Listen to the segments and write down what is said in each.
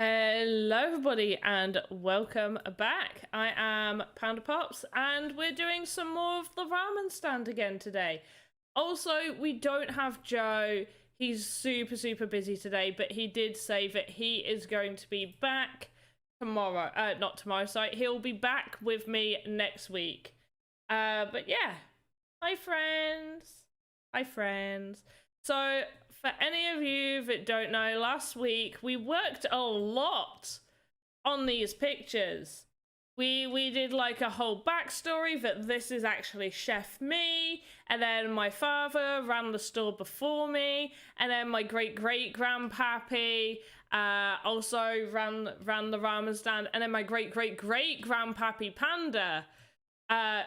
Hello everybody and welcome back. I am Panda Pops and we're doing some more of the ramen stand again today. Also, we don't have Joe. He's super busy today, but he did say that he is going to be back tomorrow. Not tomorrow, sorry. He'll be back with me next week. But yeah. Hi friends. Hi friends. So for any of you that don't know, last week we worked a lot on these pictures. We did like a whole backstory that this is actually Chef Me, and then my father ran the store before me, and then my great-great-grandpappy also ran the ramen stand, and then my great-great-great-grandpappy Panda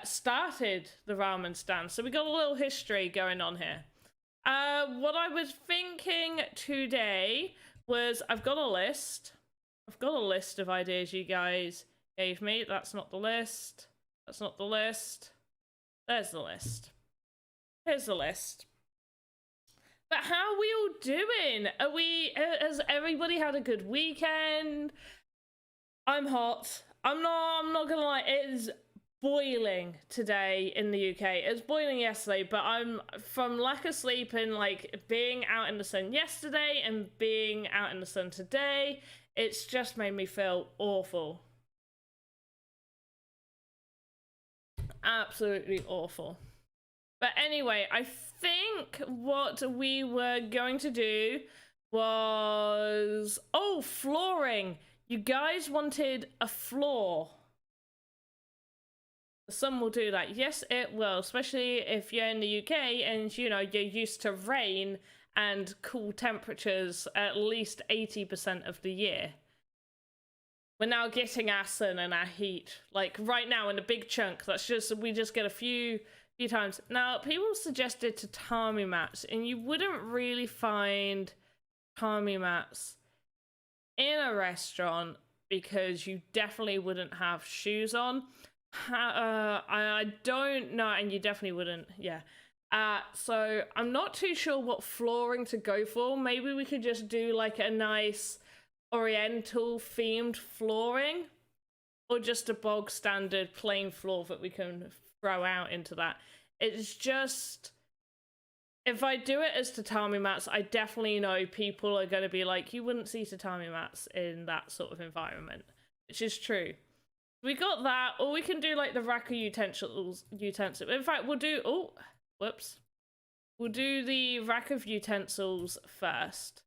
started the ramen stand. So we got a little history going on here. What I was thinking today was I've got a list of ideas you guys gave me. That's not the list. That's not the list. There's the list. Here's the list. But how are we all doing? Has everybody had a good weekend? I'm hot. I'm not gonna lie, it is boiling today in the UK. It was boiling yesterday, but I'm from lack of sleep and like being out in the sun yesterday and being out in the sun today, it's just made me feel awful. Absolutely awful. But anyway, I think what we were going to do was flooring. You guys wanted a floor. The sun will do that. Yes, it will, especially if you're in the UK and, you know, you're used to rain and cool temperatures at least 80% of the year. We're now getting our sun and our heat. Like, right now in a big chunk, we just get a few times. Now, people suggested tatami mats, and you wouldn't really find tatami mats in a restaurant because you definitely wouldn't have shoes on. I don't know, and you definitely wouldn't, yeah. So I'm not too sure what flooring to go for. Maybe we could just do like a nice oriental themed flooring, or just a bog standard plain floor that we can throw out into that. It's just, if I do it as tatami mats, I definitely know people are going to be like, you wouldn't see tatami mats in that sort of environment, which is true. We got that, or we can do like the rack of utensils. In fact, we'll do, we'll do the rack of utensils first.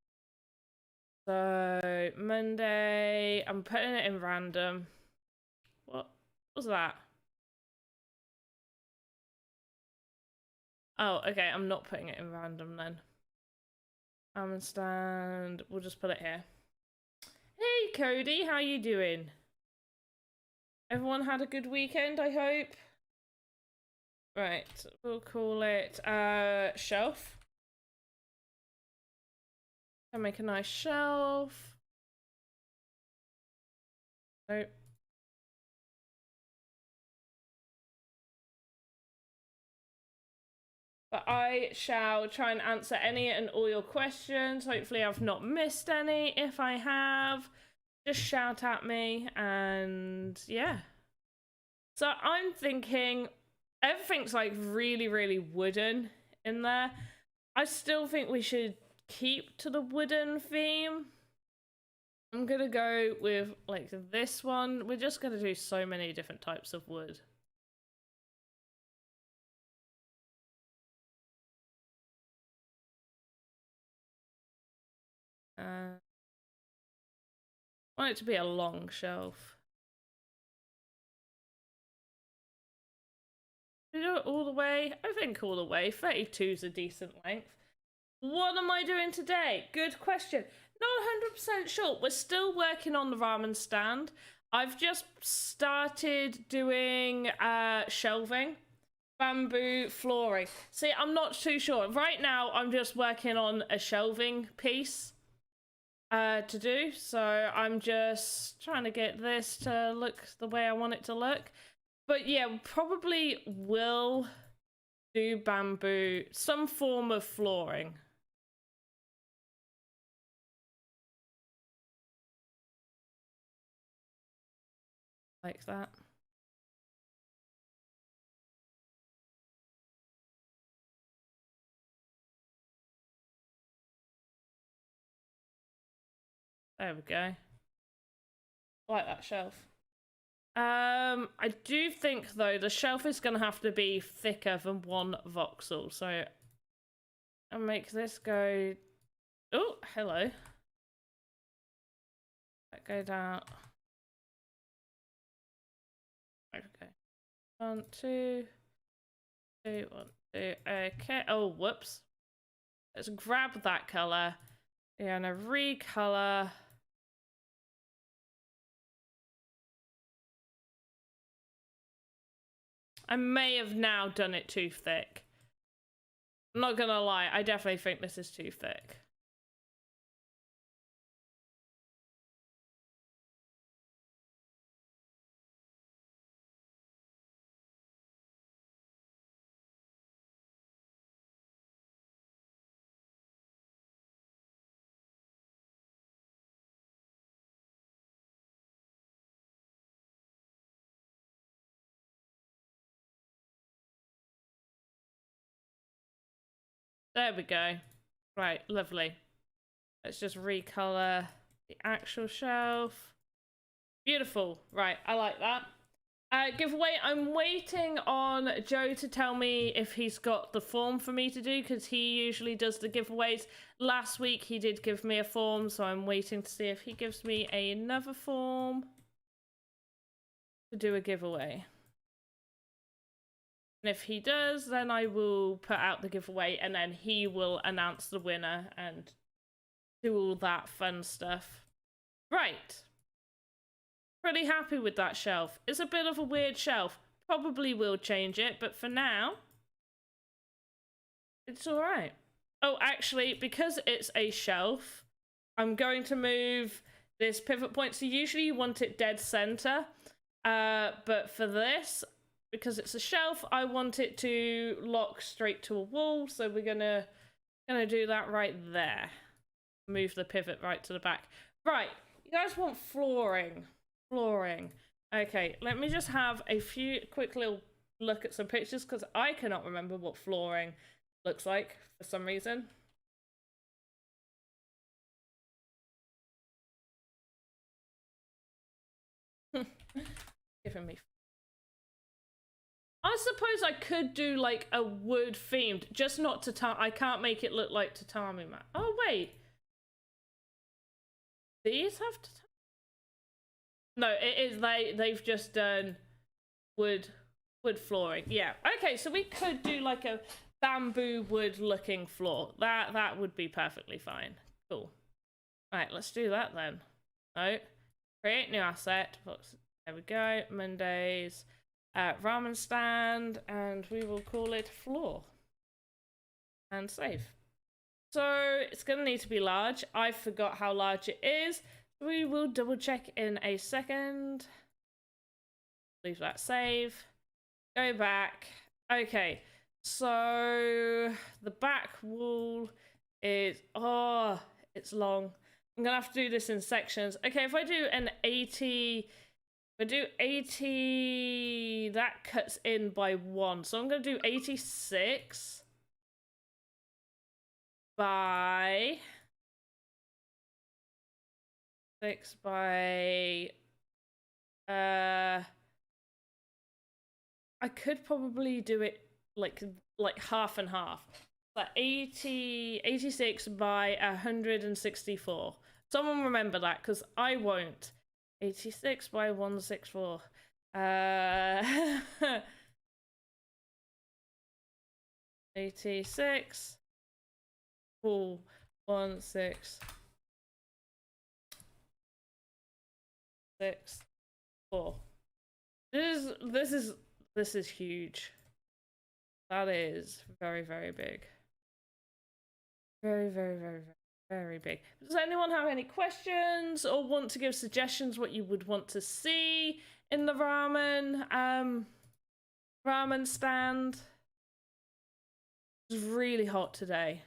So Monday, I'm putting it in random. What was that? Oh, okay, I'm not putting it in random then. Ramen stand, we'll just put it here. Hey Cody, how you doing? Everyone had a good weekend, I hope. Right, we'll call it shelf. And make a nice shelf. Nope. But I shall try and answer any and all your questions. Hopefully I've not missed any. If I have, just shout at me, and yeah. So I'm thinking everything's like really wooden in there. I still think we should keep to the wooden theme. I'm gonna go with like this one. We're just gonna do so many different types of wood. I want it to be a long shelf. Do it all the way? I think all the way. 32 is a decent length. What am I doing today? Good question. Not 100% sure. We're still working on the ramen stand. I've just started doing shelving, bamboo flooring. See, I'm not too sure. Right now, I'm just working on a shelving piece to do. So I'm just trying to get this to look the way I want it to look. But yeah, probably will do bamboo, some form of flooring. Like that. There we go. I like that shelf. I do think though the shelf is gonna have to be thicker than 1 voxel, so I'll make this go. Oh, hello. That go down. Okay. 1, 2, 2, 1, 2. Okay. Oh, whoops. Let's grab that color. Yeah, and a recolor. I may have now done it too thick. I'm not gonna lie, I definitely think this is too thick. There we go. Right, lovely. Let's just recolor the actual shelf. Beautiful. Right, I like that. Giveaway, I'm waiting on Joe to tell me if he's got the form for me to do, because he usually does the giveaways. Last week he did give me a form, so I'm waiting to see if he gives me another form to do a giveaway. And if he does, then I will put out the giveaway and then he will announce the winner and do all that fun stuff. Right. Pretty happy with that shelf. It's a bit of a weird shelf. Probably will change it, but for now, it's all right. Oh, actually, because it's a shelf, I'm going to move this pivot point. So usually you want it dead center, but for this, because it's a shelf, I want it to lock straight to a wall. So we're gonna do that right there. Move the pivot right to the back. Right, you guys want flooring. Flooring. Okay, let me just have a quick little look at some pictures, because I cannot remember what flooring looks like for some reason. Giving me. I suppose I could do like a wood themed, just not tatami. I can't make it look like tatami mat. Oh wait, these have tatami. No, it is they've just done wood flooring. Yeah. Okay, so we could do like a bamboo wood looking floor. That would be perfectly fine. Cool. Right, let's do that then. No. Create new asset. There we go. Mondays. Ramen stand, and we will call it floor. And save. So it's gonna need to be large. I forgot how large it is. We will double check in a second. Leave that save. Go back. Okay, so the back wall is, oh, it's long. I'm gonna have to do this in sections. Okay, if I do an 80, if I do 80, that cuts in by 1. So I'm gonna do 86 by 6 by I could probably do it like half and half. Like 86 by 164. Someone remember that, because I won't. 86 by 164. 86 4 1 6 6 4. This is huge. That is very, very big. Very, very, very, very, very big. Does anyone have any questions or want to give suggestions what you would want to see in the ramen stand? It's really hot today.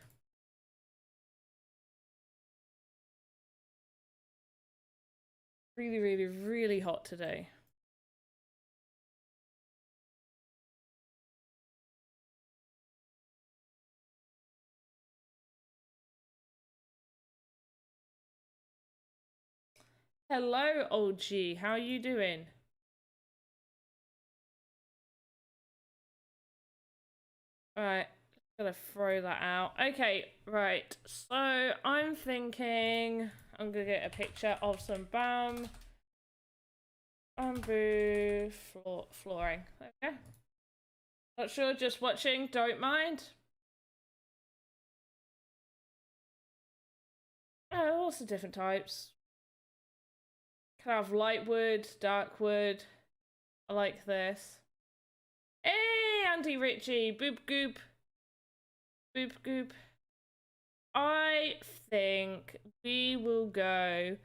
Really, really, really hot today. Hello, OG. How are you doing? Alright, gotta throw that out. Okay, right. So I'm thinking I'm gonna get a picture of some bamboo flooring. Okay. Not sure, just watching, don't mind. Oh, lots of different types. Can have light wood, dark wood. I like this. Hey, Andy Ritchie, boop goop. Boop goop. I think we will go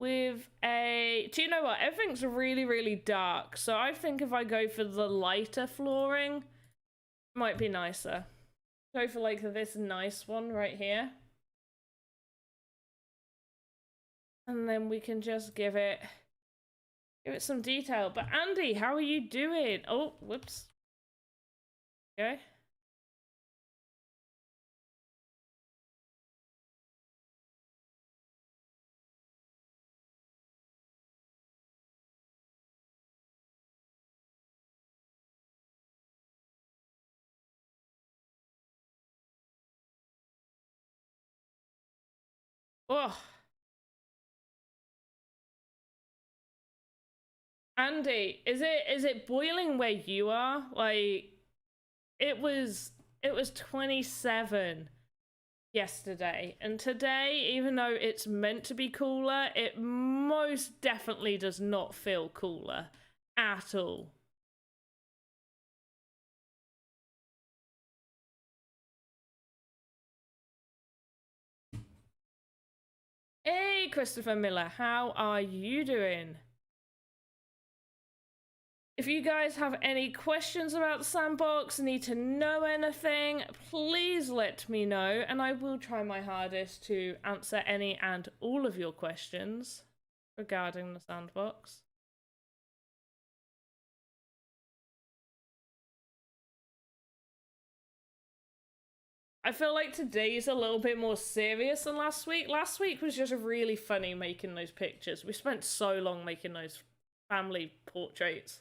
with a... Do you know what? Everything's really, really dark. So I think if I go for the lighter flooring, it might be nicer. Go for like this nice one right here. And then we can just give it some detail. But Andy, how are you doing? Oh, whoops. Okay. Oh. Andy, is it boiling where you are? Like it was 27 yesterday, and today, even though it's meant to be cooler, it most definitely does not feel cooler at all. Hey, Christopher Miller, how are you doing? If you guys have any questions about the sandbox, need to know anything, please let me know, and I will try my hardest to answer any and all of your questions regarding the sandbox. I feel like today's a little bit more serious than last week. Last week was just really funny making those pictures. We spent so long making those family portraits.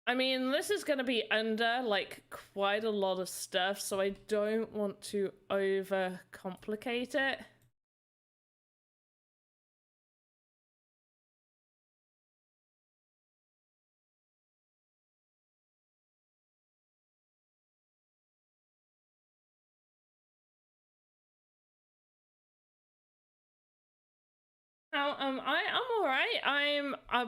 I mean, this is going to be under like quite a lot of stuff, so I don't want to overcomplicate it. I'm all right.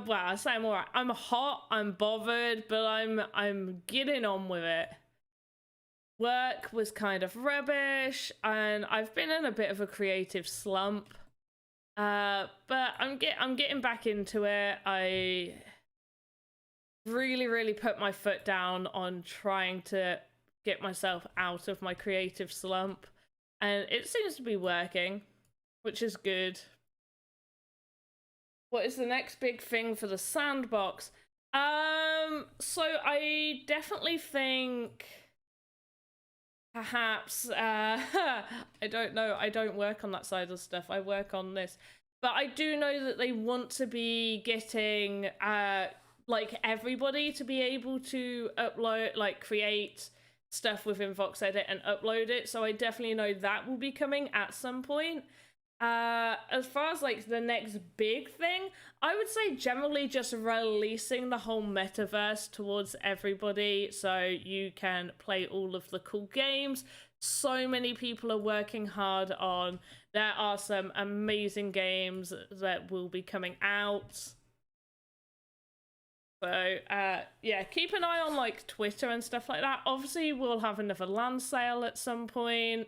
Well, I say I'm all right. I'm hot. I'm bothered, but I'm getting on with it. Work was kind of rubbish, and I've been in a bit of a creative slump. But I'm getting back into it. I really put my foot down on trying to get myself out of my creative slump, and it seems to be working, which is good. What is the next big thing for the sandbox? So I definitely think perhaps I don't know. I don't work on that side of stuff. I work on this. But I do know that they want to be getting like everybody to be able to upload, like create stuff within VoxEdit and upload it. So I definitely know that will be coming at some point. As far as like the next big thing, I would say generally just releasing the whole metaverse towards everybody so you can play all of the cool games. So many people are working hard on. There are some amazing games that will be coming out. So yeah, keep an eye on like Twitter and stuff like that. Obviously we'll have another land sale at some point.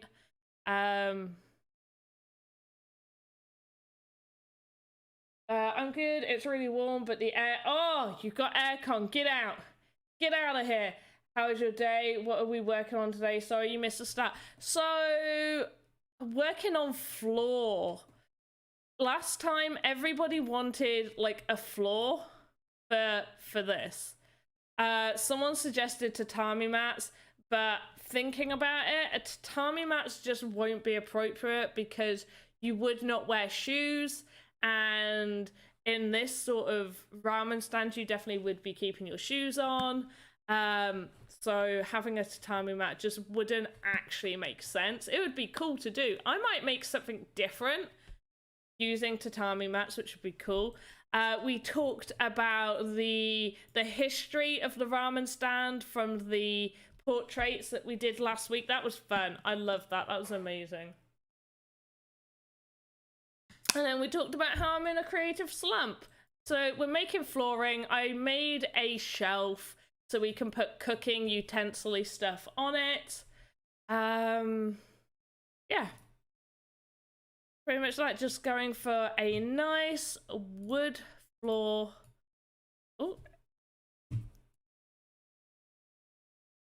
I'm good. It's really warm, but the air... Oh, you've got aircon. Get out. Get out of here. How was your day? What are we working on today? Sorry, you missed the start. So, working on floor. Last time, everybody wanted, like, a floor for this. Someone suggested tatami mats, But thinking about it, a tatami mat just won't be appropriate because you would not wear shoes, and in this sort of ramen stand you definitely would be keeping your shoes on. So having a tatami mat just wouldn't actually make sense. It would be cool to do. I might make something different using tatami mats, which would be cool. We talked about the history of the ramen stand from the portraits that we did last week. That was fun. I loved that. That was amazing. And then we talked about how I'm in a creative slump. So we're making flooring. I made a shelf so we can put cooking utensil-y stuff on it. Yeah. Pretty much like just going for a nice wood floor. Oh.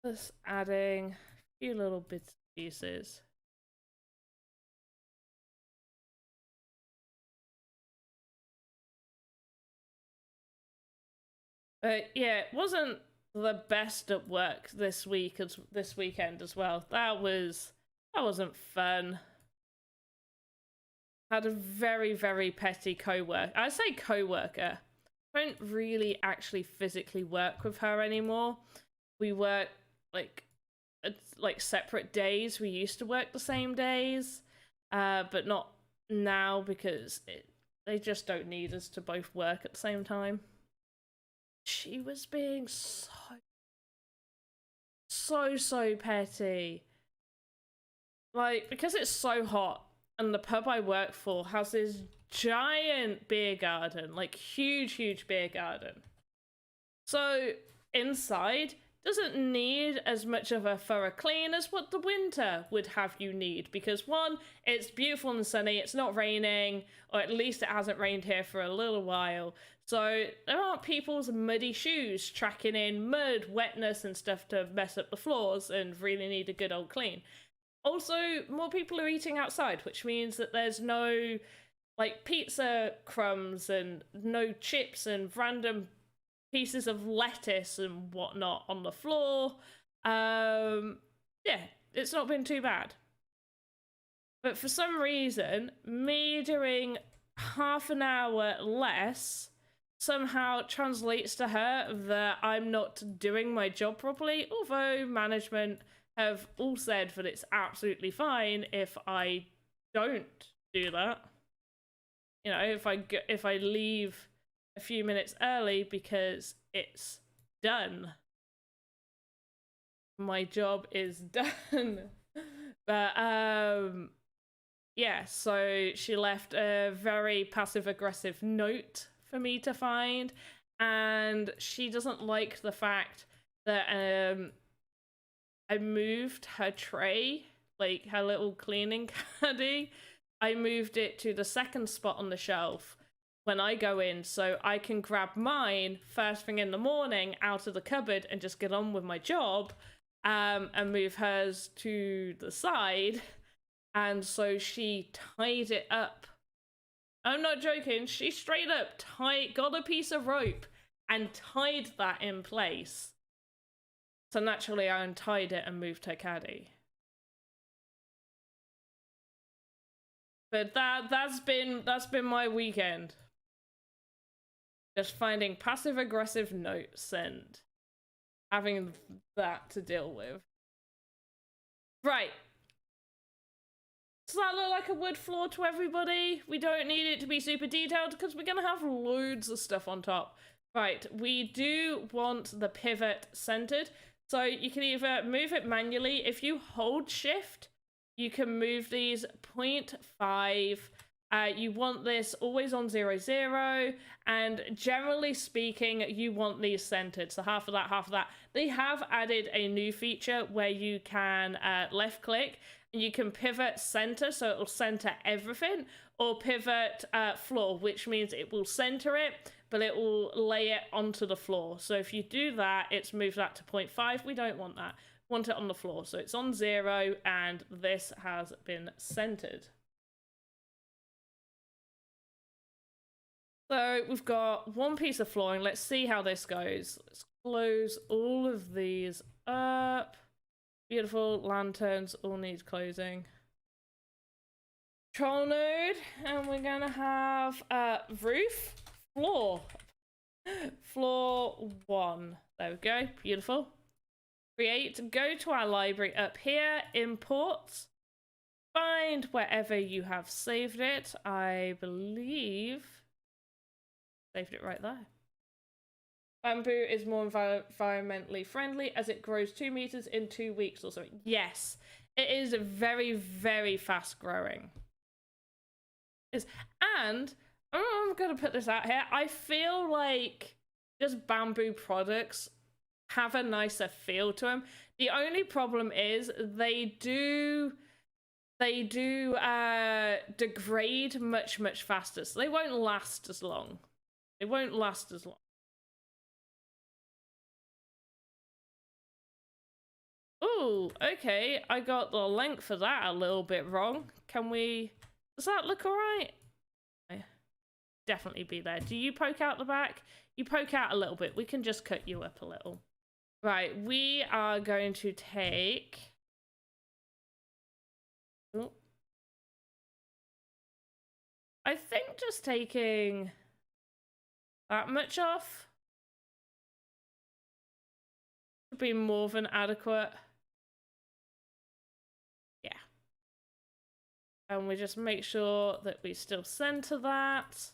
Just adding a few little bits and pieces. Yeah, it wasn't the best at work this weekend as well. That wasn't fun. Had a very, very petty co-worker. I say co-worker. I don't really actually physically work with her anymore. We work like separate days. We used to work the same days, but not now because they just don't need us to both work at the same time. She was being so petty. Like, because it's so hot and the pub I work for has this giant beer garden, like huge beer garden. So inside doesn't need as much of a thorough clean as what the winter would have you need, because one, it's beautiful and sunny, it's not raining, or at least it hasn't rained here for a little while, so there aren't people's muddy shoes tracking in mud, wetness and stuff to mess up the floors and really need a good old clean. Also, more people are eating outside, which means that there's no like pizza crumbs and no chips and random pieces of lettuce and whatnot on the floor. Yeah, it's not been too bad. But for some reason, me doing half an hour less somehow translates to her that I'm not doing my job properly, although management have all said that it's absolutely fine if I don't do that. You know, if I leave a few minutes early because it's done. My job is done. But yeah, so she left a very passive-aggressive note for me to find, and she doesn't like the fact that I moved her tray, like her little cleaning caddy. I moved it to the second spot on the shelf when I go in, so I can grab mine first thing in the morning out of the cupboard and just get on with my job, and move hers to the side. And so she tied it up. I'm not joking, she straight up got a piece of rope and tied that in place. So naturally I untied it and moved her caddy. But that's been my weekend. Just finding passive-aggressive notes and having that to deal with. Right. Does that look like a wood floor to everybody? We don't need it to be super detailed because we're going to have loads of stuff on top. Right, we do want the pivot centered. So you can either move it manually. If you hold shift, you can move these 0.5. You want this always on 0, 0. And generally speaking, you want these centered. So half of that, half of that. They have added a new feature where you can left click and you can pivot center, so it will center everything, or pivot floor, which means it will center it, but it will lay it onto the floor. So if you do that, it's moved that to 0.5. We don't want that. We want it on the floor. So it's on 0, and this has been centered. So we've got one piece of flooring. Let's see how this goes. Let's close all of these up. Beautiful lanterns all need closing. Control node, and we're gonna have roof, floor 1. There we go. Beautiful. Create. Go to our library up here. Import. Find wherever you have saved it. I believe saved it right there. Bamboo is more environmentally friendly as it grows 2 meters in 2 weeks or so. Yes, it is very, very fast growing. And I'm gonna put this out here. I feel like just bamboo products have a nicer feel to them. The only problem is they do degrade much faster, so they won't last as long. They won't last as long. Oh, okay. I got the length for that a little bit wrong. Can we... Does that look alright? Definitely be there. Do you poke out the back? You poke out a little bit. We can just cut you up a little. Right, we are going to take... Oh. I think just taking that much off would be more than adequate. Yeah. And we just make sure that we still center that.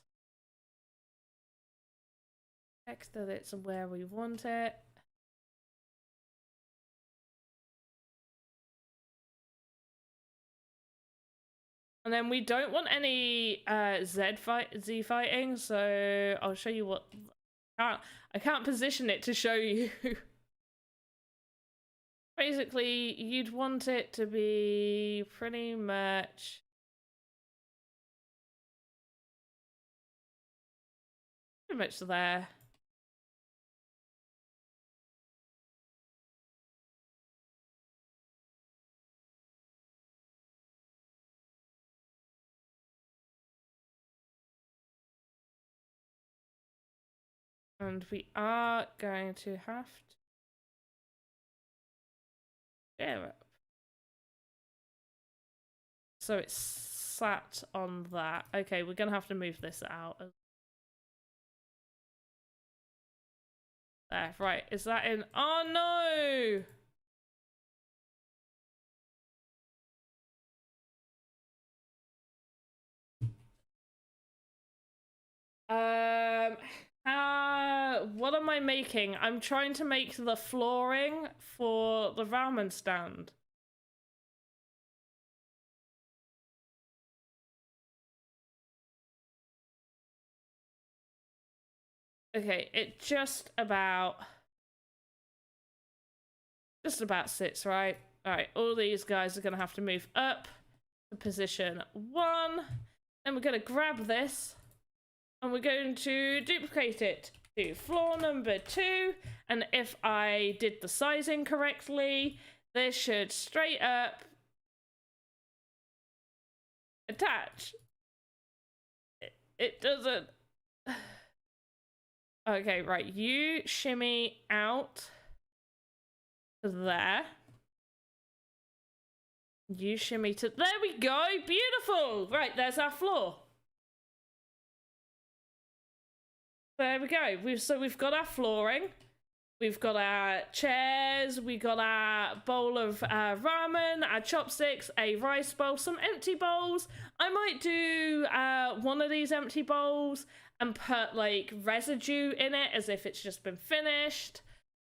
Check that it's where we want it. And then we don't want any Z fighting, so I'll show you what... I can't position it to show you. Basically, you'd want it to be pretty much... there. And we are going to have to share it. So it's sat on that. Okay, we're gonna have to move this out. There, right, is that in? Oh no! What am I making? I'm trying to make the flooring for the ramen stand. Okay, it just about sits, right? Alright, all these guys are gonna have to move up to position 1. Then we're gonna grab this and we're going to duplicate it to floor number 2. And if I did the sizing correctly, this should straight up attach. It doesn't. Okay, right, you shimmy out there. You shimmy to... There we go! Beautiful! Right, there's our floor. There we go. So we've got our flooring. We've got our chairs. We got our bowl of ramen, our chopsticks, a rice bowl, some empty bowls. I might do one of these empty bowls and put like residue in it as if it's just been finished.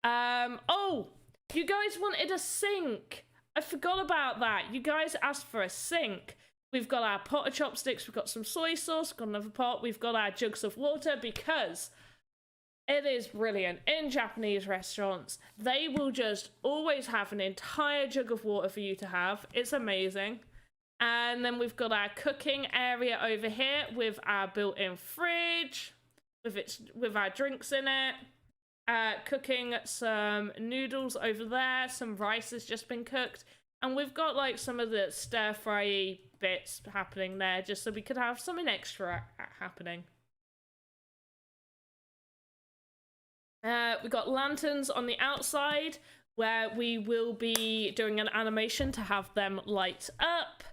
Oh, you guys wanted a sink. I forgot about that. You guys asked for a sink. We've got our pot of chopsticks, we've got some soy sauce, we've got another pot, we've got our jugs of water, because it is brilliant. In Japanese restaurants, they will just always have an entire jug of water for you to have. It's amazing. And then we've got our cooking area over here with our built-in fridge, with our drinks in it. Cooking some noodles over there, some rice has just been cooked. And we've got like some of the stir-fry bits happening there, just so we could have something extra happening. We've got lanterns on the outside. where we will be doing an animation to have them light up.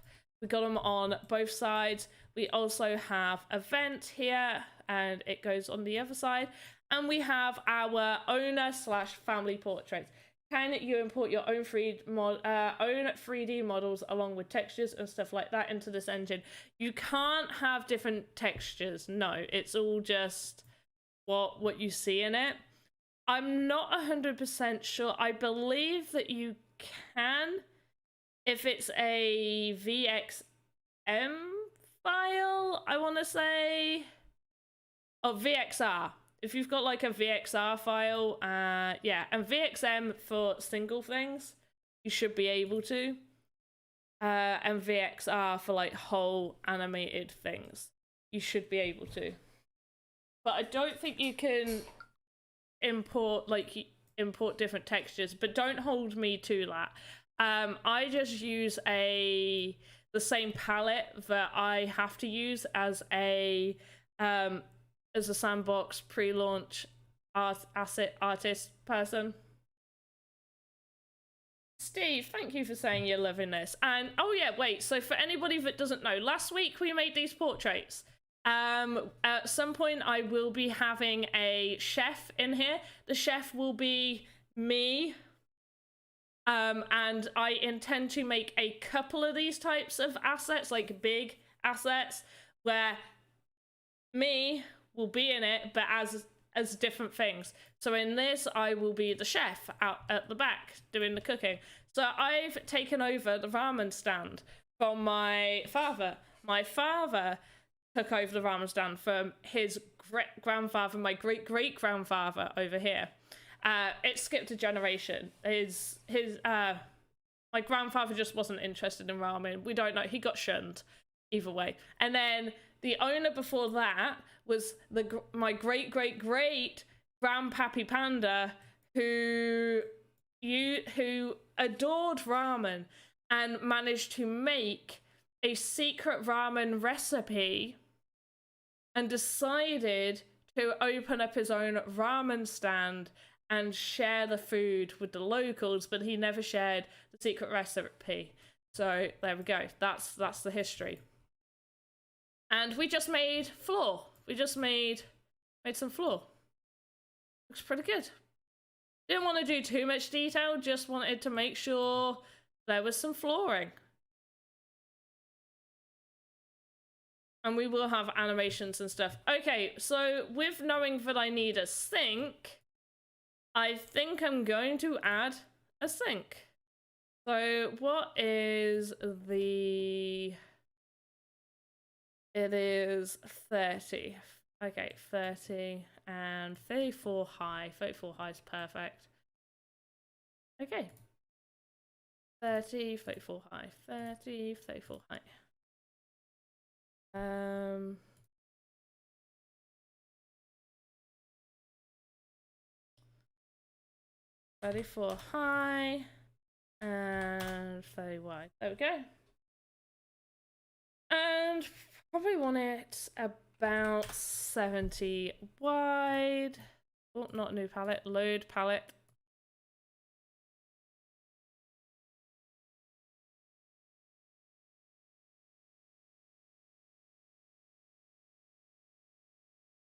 We got them on both sides. We also have a vent here, and it goes on the other side. And we have our owner/family portraits. Can you import your own 3D models along with textures and stuff like that into this engine? You can't have different textures. No, it's all just what you see in it. I'm not 100% sure. I believe that you can if it's a VXM file, I want to say. Oh, VXR. If you've got like a VXR file, yeah, and VXM for single things, you should be able to. And VXR for like whole animated things, you should be able to. But I don't think you can import different textures, but don't hold me to that. I just use the same palette that I have to use as a Sandbox pre-launch asset artist person. Steve, thank you for saying you're loving this. And oh yeah, wait, so for anybody that doesn't know, last week we made these portraits. At some point I will be having a chef in here. The chef will be me. And I intend to make a couple of these types of assets, like big assets, where me will be in it, but as different things. So in this, I will be the chef out at the back doing the cooking. So I've taken over the ramen stand from my father. My father took over the ramen stand from his grandfather, my great-great-grandfather over here. It skipped a generation. My grandfather just wasn't interested in ramen. We don't know. He got shunned either way. And then the owner before that was my great grandpappy panda who adored ramen and managed to make a secret ramen recipe and decided to open up his own ramen stand and share the food with the locals, but he never shared the secret recipe. So there we go. That's the history. And we just made floor. We just made some floor. Looks pretty good. Didn't want to do too much detail, just wanted to make sure there was some flooring. And we will have animations and stuff. Okay, so with knowing that I need a sink, I think I'm going to add a sink. So what is the... It is 30. Okay, 30 and 34 high. 34 high is perfect. Okay. 30, 34 high. 30, 34 high. 34 high and 30 wide. There we go. And probably want it about 70 wide. Oh, not new palette, load palette.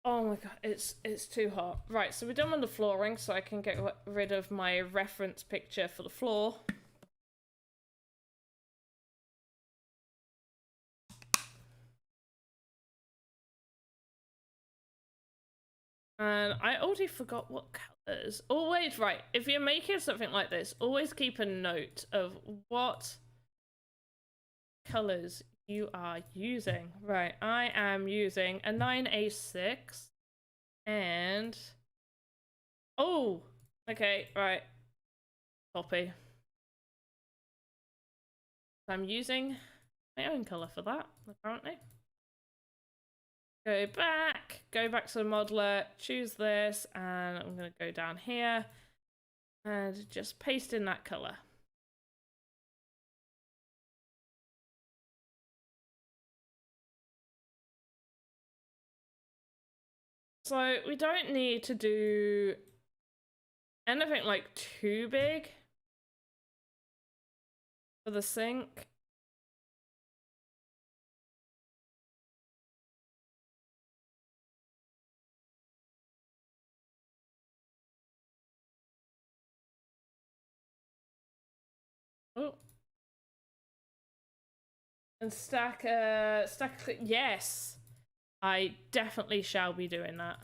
Oh my god, it's too hot. Right, so we're done with the flooring, so I can get rid of my reference picture for the floor. And I already forgot what colors. Always, right, if you're making something like this, always keep a note of what colors you are using. Right, I am using a 9A6 and... Oh, okay, right. Copy. I'm using my own color for that, apparently. Go back to the modeler, choose this, and I'm going to go down here and just paste in that color. So we don't need to do anything like too big for the sink. Oh. And stack, yes. I definitely shall be doing that.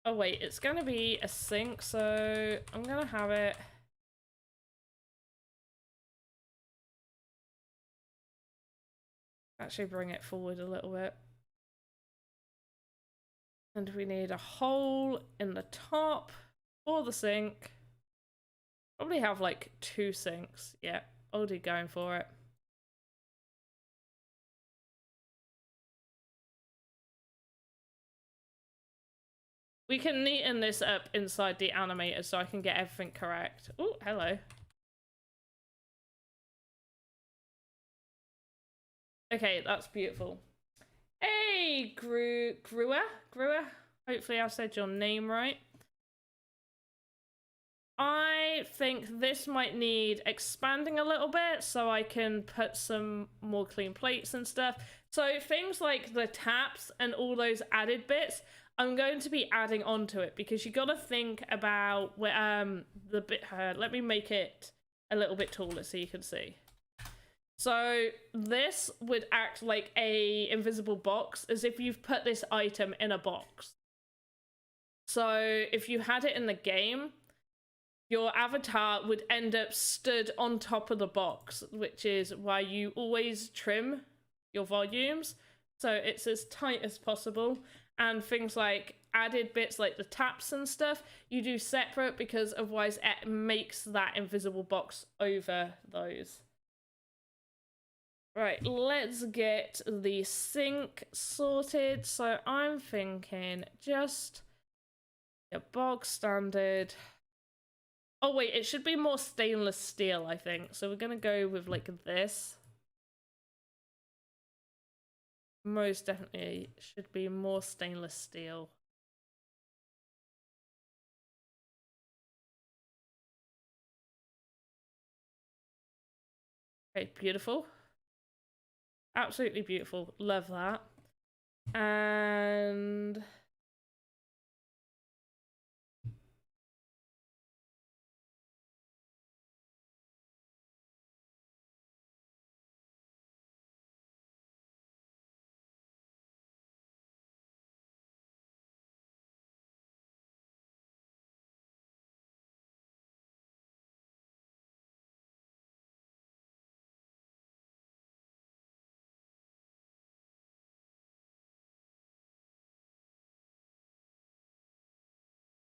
Oh wait, it's gonna be a sink, so I'm gonna have it. Actually bring it forward a little bit. And we need a hole in the top for the sink. Probably have like 2 sinks. Yeah, already going for it. We can neaten this up inside the animator so I can get everything correct. Oh, hello. Okay, that's beautiful. Hey, Grewer? Hopefully I said your name right. I think this might need expanding a little bit so I can put some more clean plates and stuff. So things like the taps and all those added bits, I'm going to be adding onto it because you got to think about the bit. Let me make it a little bit taller so you can see. So this would act like a invisible box, as if you've put this item in a box. So if you had it in the game, your avatar would end up stood on top of the box, which is why you always trim your volumes so it's as tight as possible. And things like added bits like the taps and stuff, you do separate because otherwise it makes that invisible box over those. Right, let's get the sink sorted. So I'm thinking just a bog standard. Oh wait, it should be more stainless steel, I think. So we're gonna go with like this. Most definitely should be more stainless steel. Okay, beautiful. Absolutely beautiful. Love that. And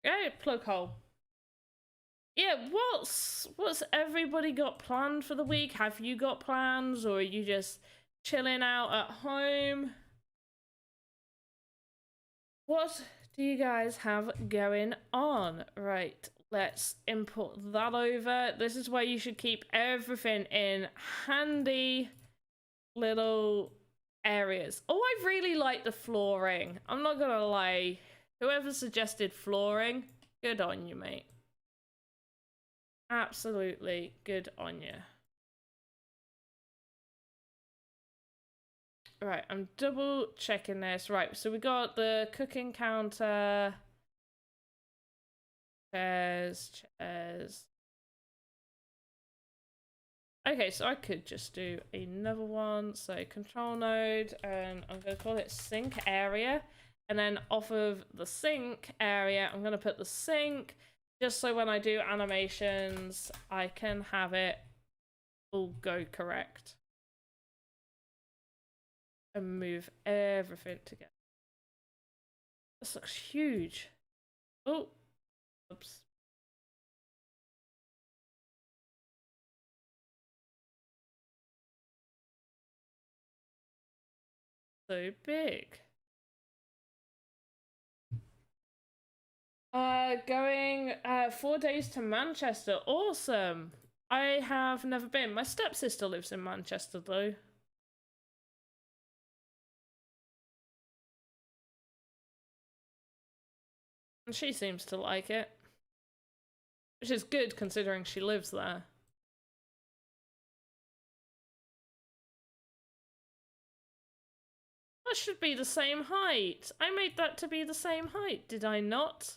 yeah, plug hole. Yeah, what's everybody got planned for the week? Have you got plans, or are you just chilling out at home? What do you guys have going on? Right, let's import that over. This is where you should keep everything in handy little areas. Oh, I really like the flooring. I'm not gonna lie. Whoever suggested flooring, good on you, mate. Absolutely good on you. Right, I'm double checking this. Right, so we got the cooking counter. Chairs. Okay, so I could just do another one. So control node, and I'm going to call it sink area. And then off of the sink area, I'm going to put the sink, just so when I do animations, I can have it all go correct. And move everything together. This looks huge. Oh, oops. So big. Going 4 days to Manchester. Awesome. I have never been. My stepsister lives in Manchester though. And she seems to like it. Which is good considering she lives there. That should be the same height. I made that to be the same height, did I not?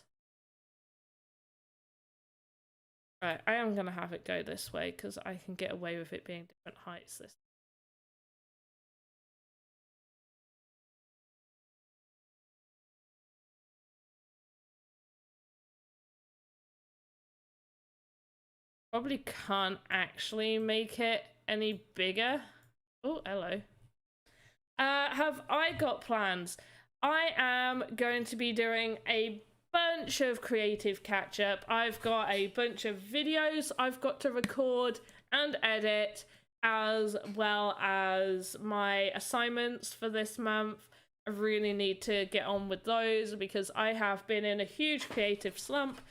Right, I am gonna have it go this way because I can get away with it being different heights this. Probably can't actually make it any bigger. Oh, hello. Have I got plans? I am going to be doing a bunch of creative catch up. I've got a bunch of videos I've got to record and edit, as well as my assignments for this month. I really need to get on with those because I have been in a huge creative slump.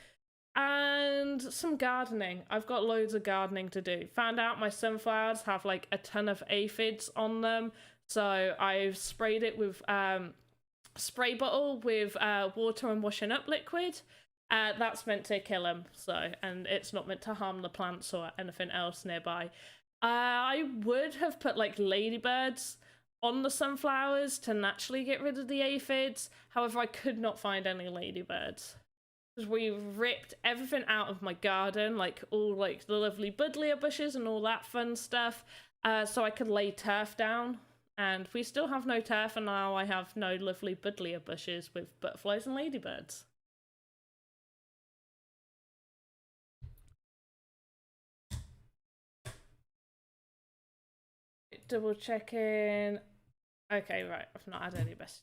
And some gardening. I've got loads of gardening to do. Found out my sunflowers have like a ton of aphids on them. So I've sprayed it with spray bottle with water and washing up liquid. That's meant to kill them. So, and it's not meant to harm the plants or anything else nearby. I would have put like ladybirds on the sunflowers to naturally get rid of the aphids. However, I could not find any ladybirds. We ripped everything out of my garden, like all like the lovely buddleia bushes and all that fun stuff, so I could lay turf down. And we still have no turf, and now I have no lovely buddleia bushes with butterflies and ladybirds. Double checking. Okay, right, I've not had any best.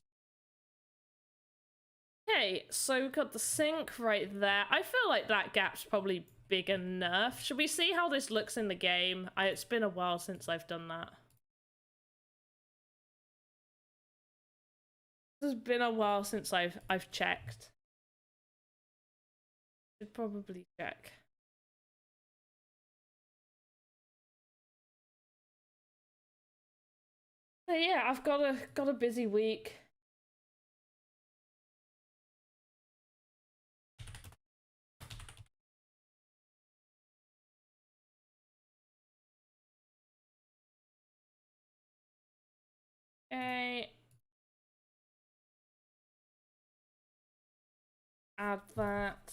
Okay, so we've got the sink right there. I feel like that gap's probably big enough. Should we see how this looks in the game? It's been a while since I've done that. It's been a while since I've checked. Should probably check. So yeah, I've got a busy week. Okay. Add that.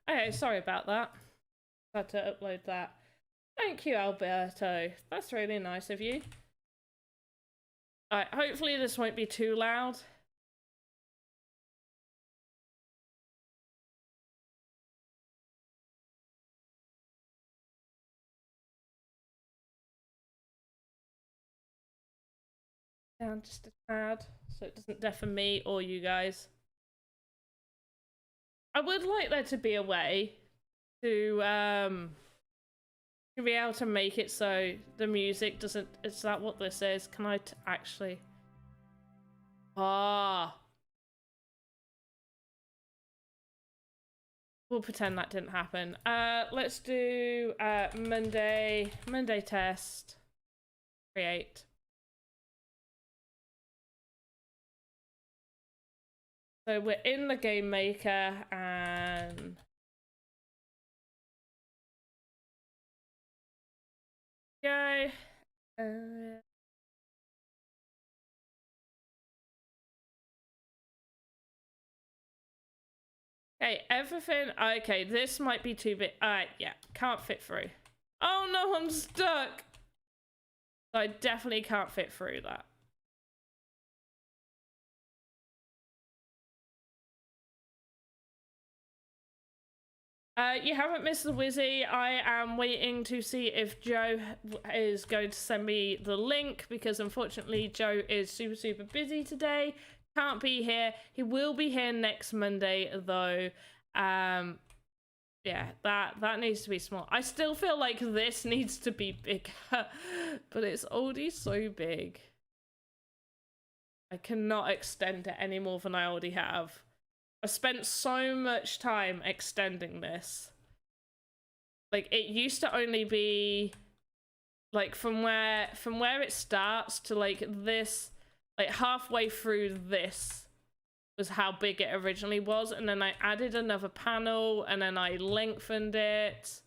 Okay, sorry about that. Had to upload that. Thank you, Alberto. That's really nice of you. Alright, hopefully this won't be too loud. Down just a tad, so it doesn't deafen me or you guys. I would like there to be a way to be able to make it so the music doesn't. Is that what this is? Can I actually? Ah. We'll pretend that didn't happen. Let's do Monday test. Create. So we're in the game maker and go. Okay, everything. Okay, this might be too big. Alright, yeah, can't fit through. Oh no, I'm stuck. So I definitely can't fit through that. You haven't missed the Wizzy. I am waiting to see if Joe is going to send me the link because unfortunately Joe is super busy today. Can't be here. He will be here next Monday though. Yeah, that needs to be small. I still feel like this needs to be bigger, but it's already so big. I cannot extend it any more than I already have. I spent so much time extending this. Like, it used to only be like from where it starts to like this, like halfway through this was how big it originally was, and then I added another panel and then I lengthened it.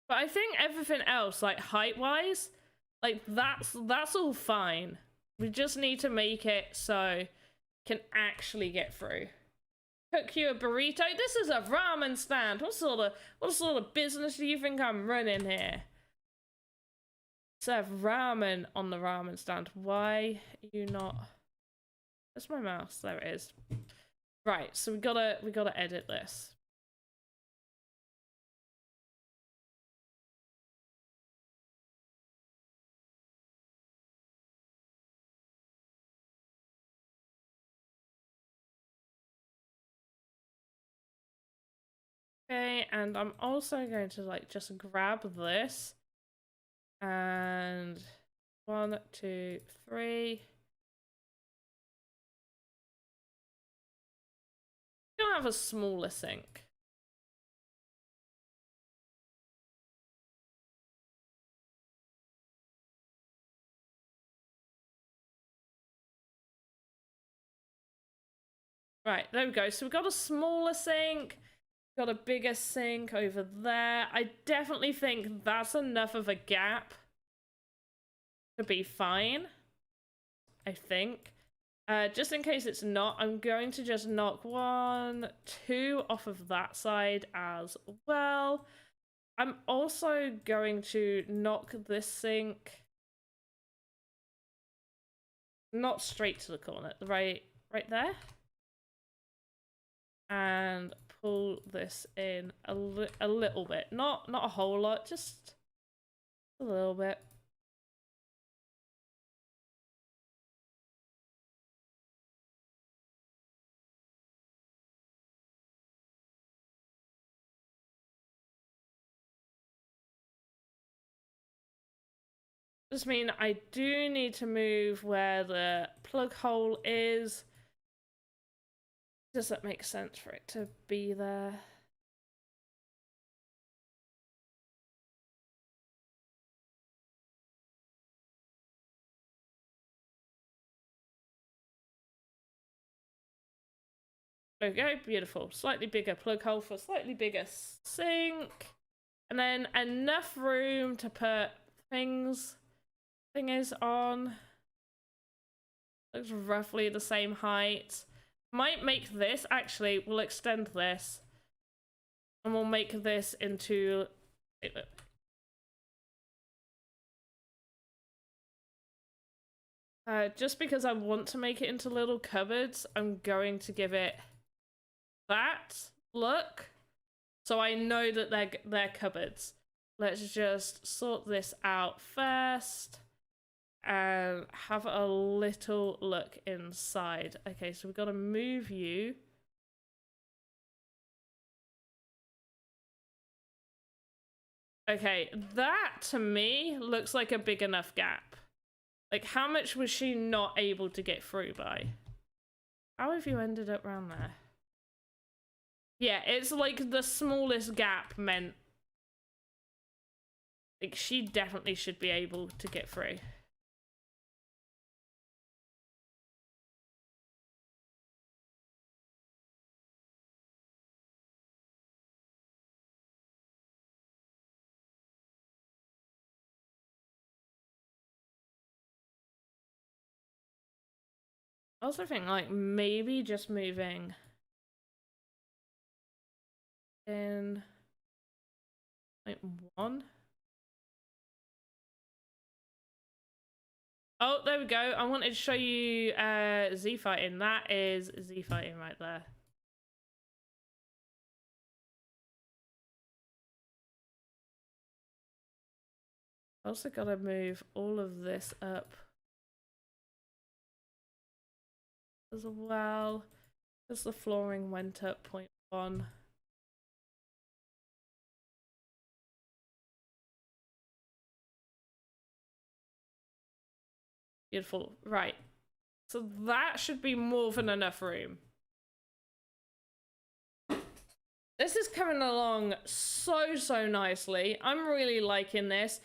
But I think everything else, like height wise, like that's all fine. We just need to make it so it can actually get through. Cook you a burrito? This is a ramen stand. What sort of business do you think I'm running here? Serve ramen on the ramen stand. Why are you not? Where's my mouse? There it is. Right, so we gotta edit this. Okay, and I'm also going to like just grab this and 1, 2, 3. I'm gonna have a smaller sink. Right, there we go. So we've got a smaller sink. Got a bigger sink over there. I definitely think that's enough of a gap to be fine. I think. Just in case it's not, I'm going to just knock 1, 2 off of that side as well. I'm also going to knock this sink not straight to the corner, right there. And pull this in a little bit, not a whole lot, just a little bit. Just mean I do need to move where the plug hole is. Does that make sense for it to be there? There we go, beautiful. Slightly bigger plug hole for a slightly bigger sink. And then enough room to put thingies on. Looks roughly the same height. Might make this, actually, we'll extend this. And we'll make this into... just because I want to make it into little cupboards, I'm going to give it that look. So I know that they're cupboards. Let's just sort this out first. And have a little look inside. Okay, so we've got to move you. Okay, that to me looks like a big enough gap. Like, how much was she not able to get through by? How have you ended up around there? Yeah, it's like the smallest gap meant. Like, she definitely should be able to get through. I also think, like, maybe just moving in, like, 1. Oh, there we go. I wanted to show you Z fighting. That is Z fighting right there. Also gotta move all of this up as well, because the flooring went up 0.1. Beautiful. Right. So that should be more than enough room. This is coming along so nicely. I'm really liking this.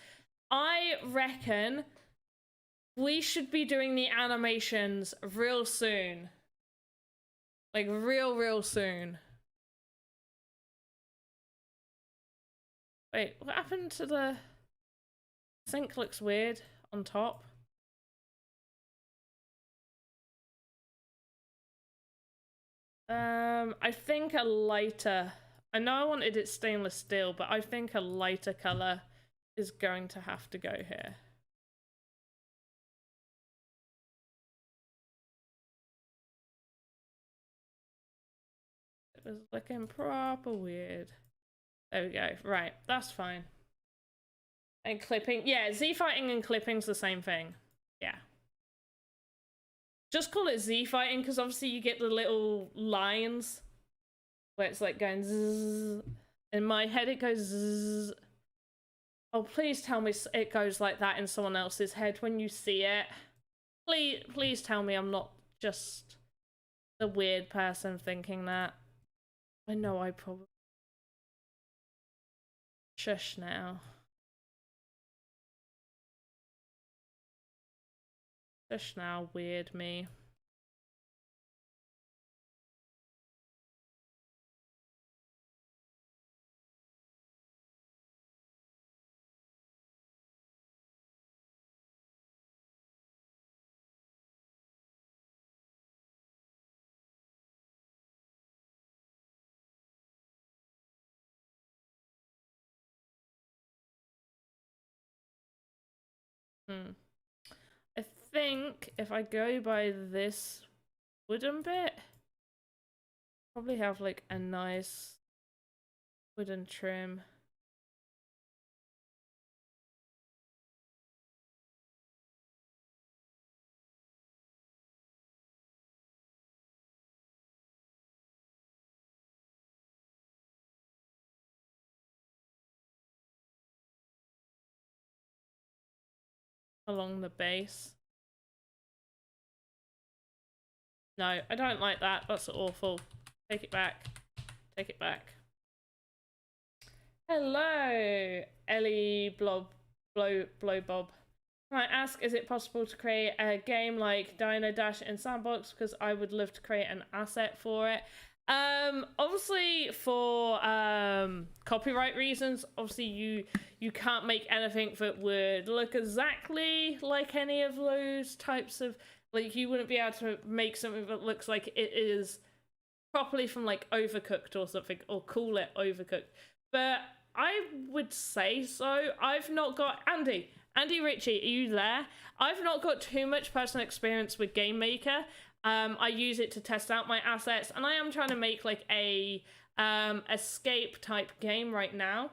I reckon we should be doing the animations real soon. Like real soon. Wait, what happened to the sink? Looks weird on top. I think a lighter. I know I wanted it stainless steel, but I think a lighter color is going to have to go here. It was looking proper weird. There we go. Right, that's fine. And clipping. Yeah, Z fighting and clipping's the same thing. Yeah. Just call it Z fighting because obviously you get the little lines where it's like going zzz. In my head it goes zzz. Oh, please tell me it goes like that in someone else's head when you see it. Please tell me I'm not just the weird person thinking that. I know I probably... Shush now. Shush now, weird me. I think if I go by this wooden bit, probably have like a nice wooden trim. Along the base. No, I don't like that. That's awful. Take it back. Take it back. Hello, Ellie Blob Bob. Can I ask, is it possible to create a game like Dino Dash in Sandbox? Because I would love to create an asset for it. Obviously for copyright reasons, obviously you can't make anything that would look exactly like any of those types of, like, you wouldn't be able to make something that looks like it is properly from like Overcooked or something, or call it Overcooked. But I would say so. I've not got Andy Ritchie, are you there? I've not got too much personal experience with Game Maker. I use it to test out my assets, and I am trying to make like a escape type game right now.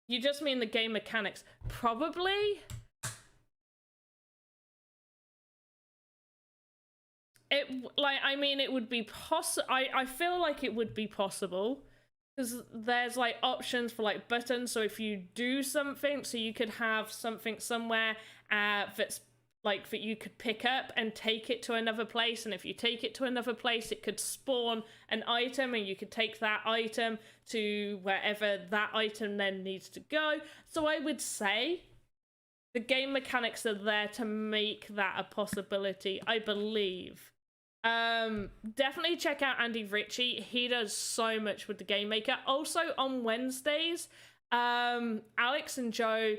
You just mean the game mechanics? Probably. It would be possible. I feel like it would be possible because there's like options for like buttons. So if you do something, so you could have something somewhere that's like that you could pick up and take it to another place, and if you take it to another place, it could spawn an item, and you could take that item to wherever that item then needs to go. So I would say the game mechanics are there to make that a possibility, I believe. Definitely check out Andy Ritchie. He does so much with the Game Maker. Also on Wednesdays, Alex and Joe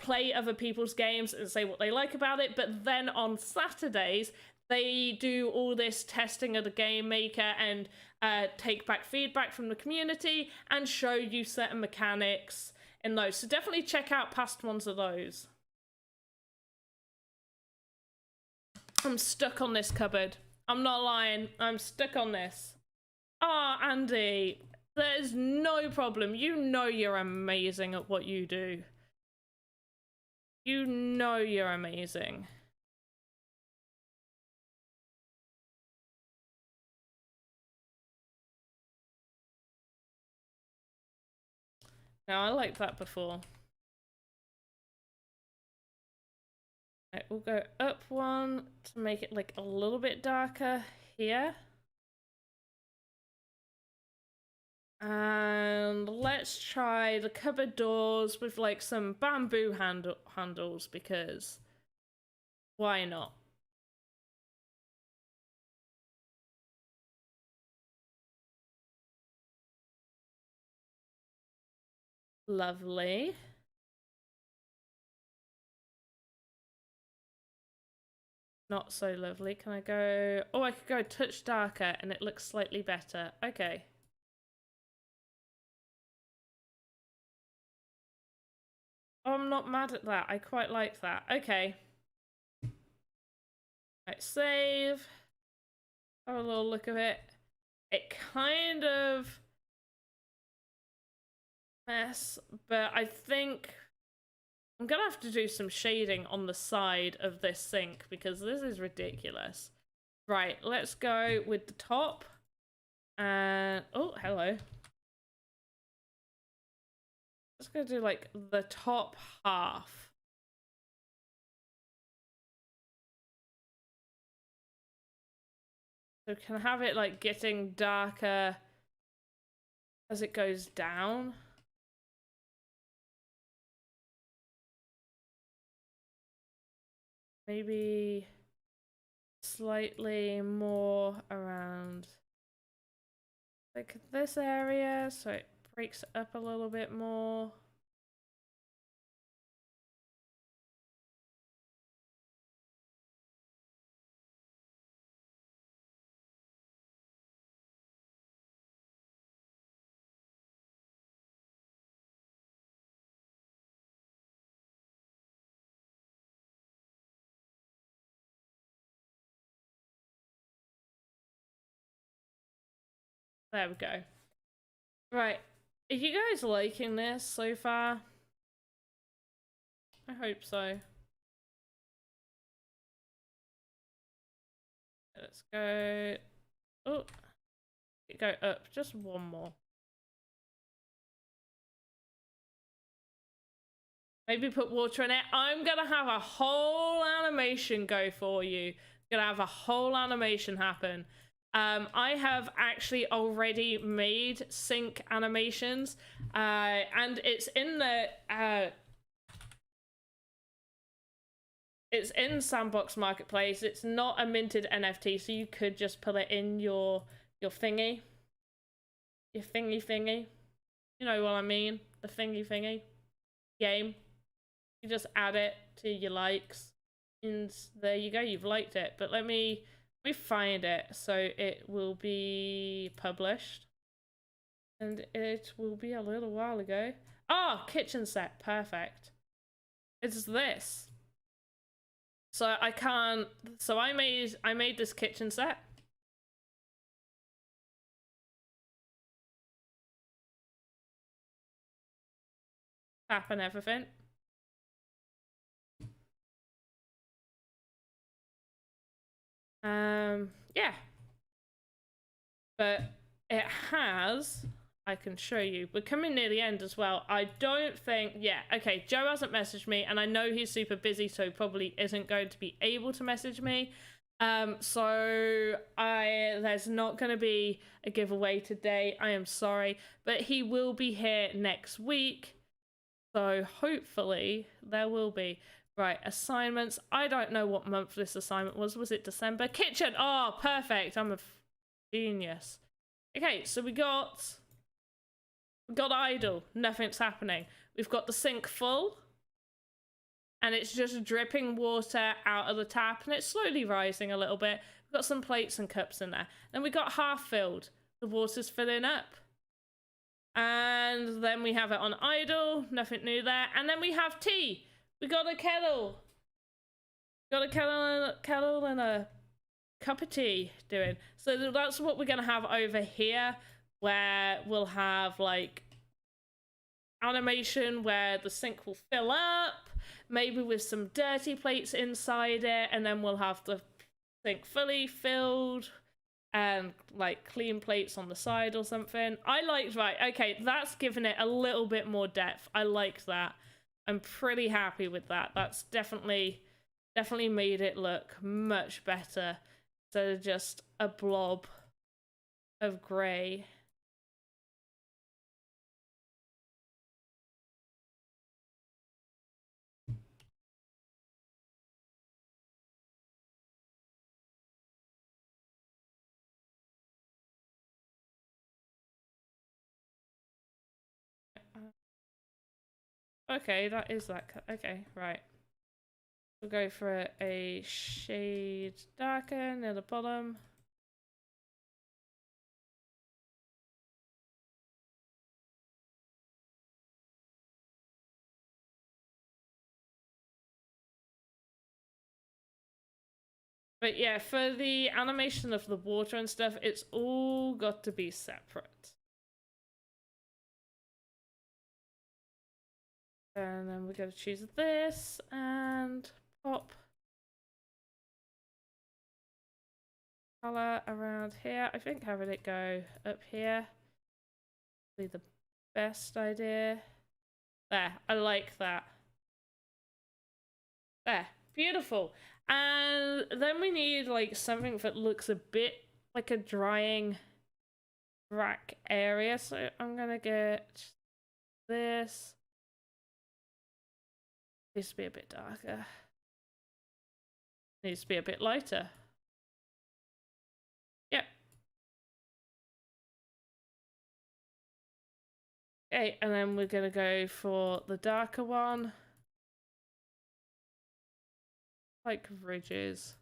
play other people's games and say what they like about it, but then on Saturdays they do all this testing of the Game Maker and take back feedback from the community and show you certain mechanics in those. So definitely check out past ones of those. I'm stuck on this cupboard. I'm not lying. I'm stuck on this. Ah, Andy, there's no problem. You know you're amazing at what you do. You know you're amazing. Now, I liked that before. Right, we'll go up one to make it like a little bit darker here. And let's try the cupboard doors with like some bamboo handles, because why not? Lovely. Not so lovely. Can I go? Oh, I could go a touch darker and it looks slightly better. Okay. Oh, I'm not mad at that. I quite like that. Okay. Right, save. Have a little look of it. It kind of mess, but I think I'm gonna have to do some shading on the side of this sink because this is ridiculous. Right, let's go with the top. And oh, hello. Let's go do like the top half. So can I have it like getting darker as it goes down? Maybe slightly more around like this area so it breaks it up a little bit more. There we go. Right. Are you guys liking this so far? I hope so. Let's go. Oh, go up just one more. Maybe put water in it. I'm gonna have a whole animation go for you. Gonna have a whole animation happen. I have actually already made sync animations, and it's in the it's in Sandbox Marketplace. It's not a minted NFT, so you could just put it in your thingy, your thingy. You know what I mean? The thingy game. You just add it to your likes, and there you go. You've liked it. But let me find it so it will be published, and it will be a little while ago. Oh, kitchen set, perfect. It's this. So I can't. So I made this kitchen set. Tap and everything. Yeah. But it has, I can show you. We're coming near the end as well. I don't think, yeah, okay, Joe hasn't messaged me, and I know he's super busy, so he probably isn't going to be able to message me. So there's not going to be a giveaway today. I am sorry, but he will be here next week. So hopefully there will be. Right, assignments. I don't know what month this assignment was. Was it December? Kitchen. Oh, perfect. I'm a genius. Okay, so we got idle. Nothing's happening. We've got the sink full, and it's just dripping water out of the tap, and it's slowly rising a little bit. We've got some plates and cups in there. Then we got half filled. The water's filling up. And then we have it on idle. Nothing new there. And then we have tea. We got a kettle. Got a kettle and a cup of tea doing. So that's what we're gonna have over here, where we'll have like animation where the sink will fill up, maybe with some dirty plates inside it, and then we'll have the sink fully filled and like clean plates on the side or something. I liked, right, okay, that's given it a little bit more depth. I like that. I'm pretty happy with that. That's definitely made it look much better instead of just a blob of grey. Okay, that is that. Okay, right. We'll go for a shade darker near the bottom. But yeah, for the animation of the water and stuff, it's all got to be separate. And then we're going to choose this and pop color around here. I think having it go up here would be the best idea. There, I like that. There, beautiful. And then we need like something that looks a bit like a drying rack area. So I'm gonna get this. Needs to be a bit darker. Needs to be a bit lighter. Yep. Okay, and then we're gonna go for the darker one. Like ridges.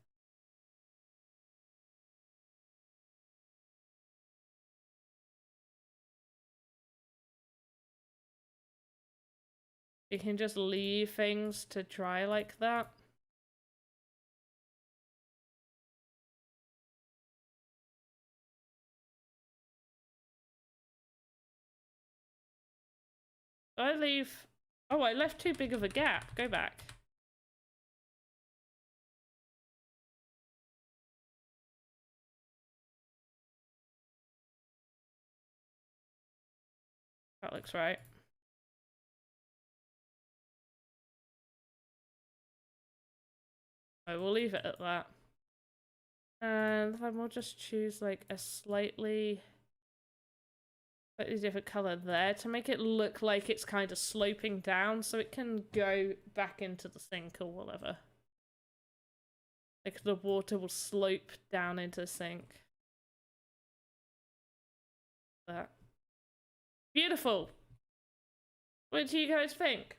You can just leave things to dry like that. I leave... Oh, I left too big of a gap. Go back. That looks right. I will leave it at that. And then we'll just choose like a slightly different color there to make it look like it's kind of sloping down so it can go back into the sink or whatever. Like the water will slope down into the sink. That. Beautiful. What do you guys think?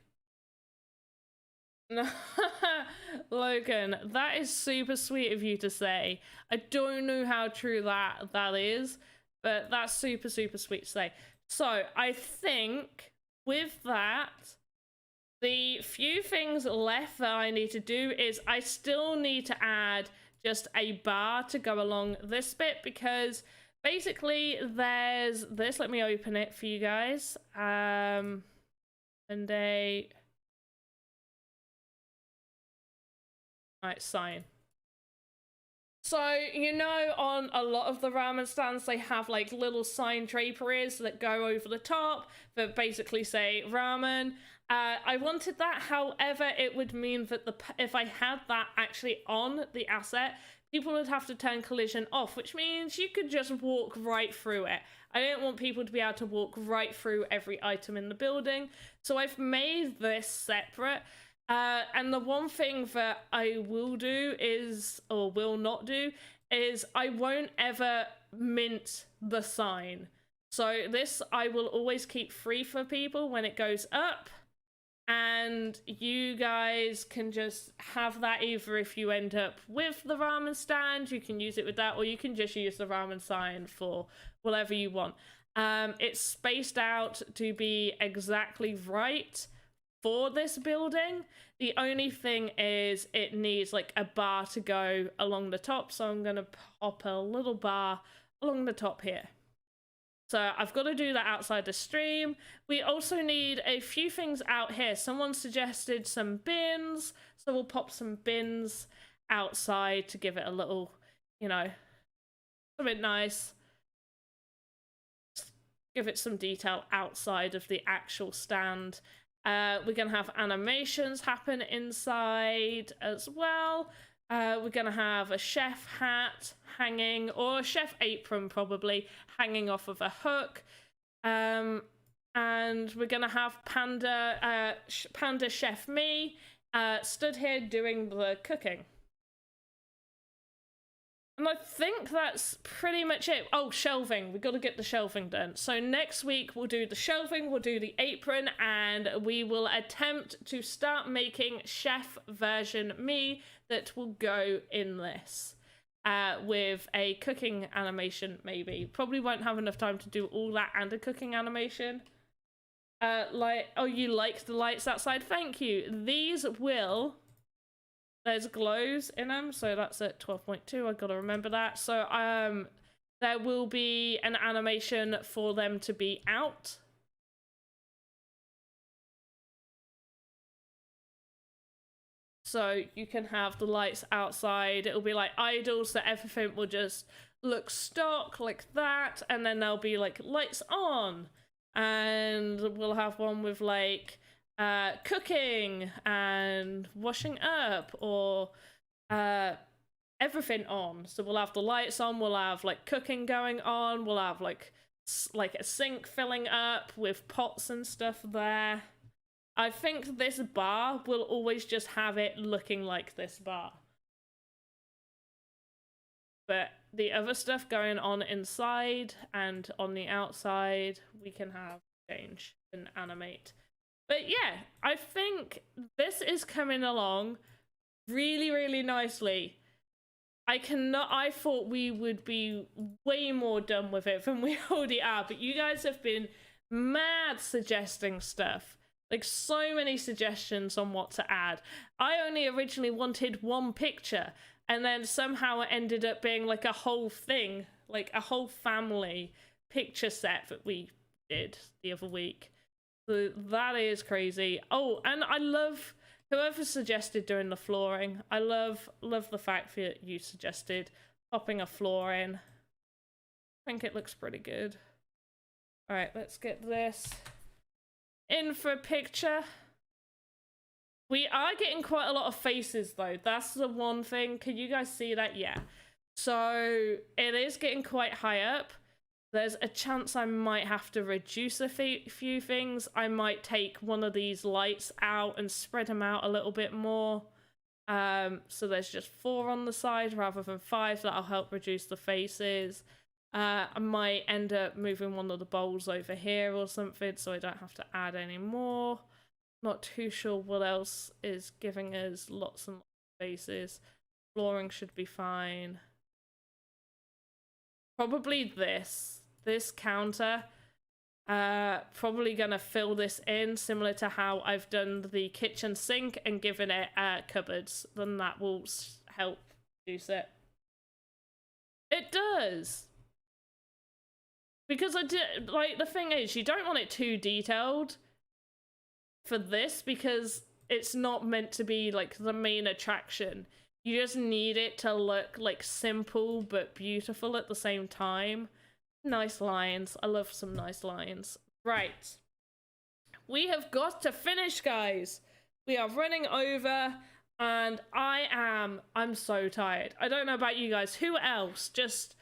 Logan, that is super sweet of you to say. I don't know how true that is, but that's super sweet to say. So I think with that, the few things left that I need to do is I still need to add just a bar to go along this bit, because basically there's this. Let me open it for you guys. And a right, sign. So, you know, on a lot of the ramen stands, they have like little sign draperies that go over the top that basically say ramen. I wanted that, however, it would mean that if I had that actually on the asset, people would have to turn collision off, which means you could just walk right through it. I don't want people to be able to walk right through every item in the building, so I've made this separate. And the one thing that I will do is, or will not do, is I won't ever mint the sign. So this I will always keep free for people when it goes up, and you guys can just have that. Either if you end up with the ramen stand, you can use it with that, or you can just use the ramen sign for whatever you want. It's spaced out to be exactly right for this building. The only thing is it needs like a bar to go along the top, so I'm gonna pop a little bar along the top here. So I've got to do that outside the stream. We also need a few things out here. Someone suggested some bins, so we'll pop some bins outside to give it a little, you know, something nice. Give it some detail outside of the actual stand. We're going to have animations happen inside as well. We're going to have a chef hat hanging, or a chef apron probably, hanging off of a hook. And we're going to have Panda Chef Me stood here doing the cooking. And I think that's pretty much it. Oh, shelving. We've got to get the shelving done. So next week we'll do the shelving, we'll do the apron, and we will attempt to start making chef version me that will go in this. With a cooking animation, maybe. Probably won't have enough time to do all that and a cooking animation. Oh, you like the lights outside? Thank you. These will... There's glows in them, so that's at 12.2. I've got to remember that. So there will be an animation for them to be out. So you can have the lights outside. It'll be like idle, so everything will just look stock like that. And then there'll be like lights on. And we'll have one with like... cooking and washing up, or everything on. So we'll have the lights on, we'll have like cooking going on, we'll have like a sink filling up with pots and stuff there. I think this bar will always just have it looking like this bar, but the other stuff going on inside and on the outside we can have change and animate. But yeah, I think this is coming along really, really nicely. I thought we would be way more done with it than we already are, but you guys have been mad suggesting stuff. Like, so many suggestions on what to add. I only originally wanted one picture, and then somehow it ended up being like a whole thing, like a whole family picture set that we did the other week. So that is crazy. Oh, and I love whoever suggested doing the flooring. I love the fact that you suggested popping a floor in. I think it looks pretty good. All right, let's get this in for a picture. We are getting quite a lot of faces though. That's the one thing. Can you guys see that? Yeah. So it is getting quite high up. There's a chance I might have to reduce a few things. I might take one of these lights out and spread them out a little bit more. So there's just 4 on the side rather than 5. That'll help reduce the faces. I might end up moving one of the bowls over here or something so I don't have to add any more. Not too sure what else is giving us lots and lots of faces. Flooring should be fine. Probably this counter, probably gonna fill this in similar to how I've done the kitchen sink and given it cupboards. Then that will help reduce it. It does, because I did, like, the thing is, you don't want it too detailed for this because it's not meant to be like the main attraction. You just need it to look like simple but beautiful at the same time. Nice lines. I love some nice lines. Right. We have got to finish, guys. We are running over and I'm so tired. I don't know about you guys. Who else just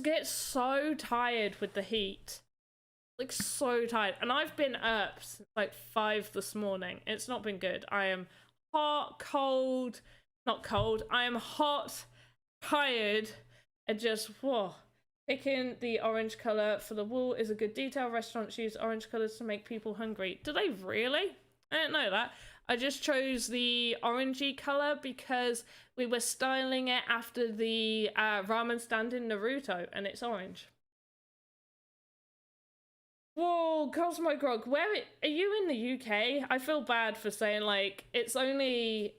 gets so tired with the heat? Like, so tired. And I've been up since like 5 this morning. It's not been good. I am hot, cold, not cold. I am hot, tired, and just, whoa. Picking the orange colour for the wall is a good detail. Restaurants use orange colours to make people hungry. Do they really? I didn't know that. I just chose the orangey colour because we were styling it after the ramen stand in Naruto, and it's orange. Whoa, Cosmo Grog, are you in the UK? I feel bad for saying, like, it's only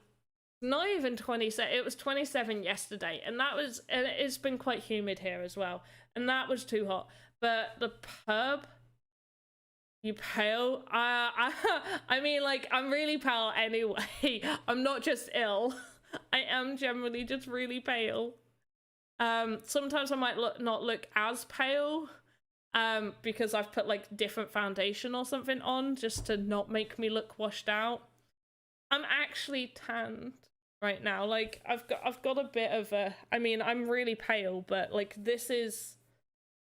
not even 27. It was 27 yesterday, and it's been quite humid here as well, and that was too hot. But the pub, you pale? I mean, like, I'm really pale anyway. I'm not just ill. I am generally just really pale. Sometimes I might not look as pale, because I've put like different foundation or something on just to not make me look washed out. I'm actually tanned right now. Like I've got a bit of a, I mean, I'm really pale, but like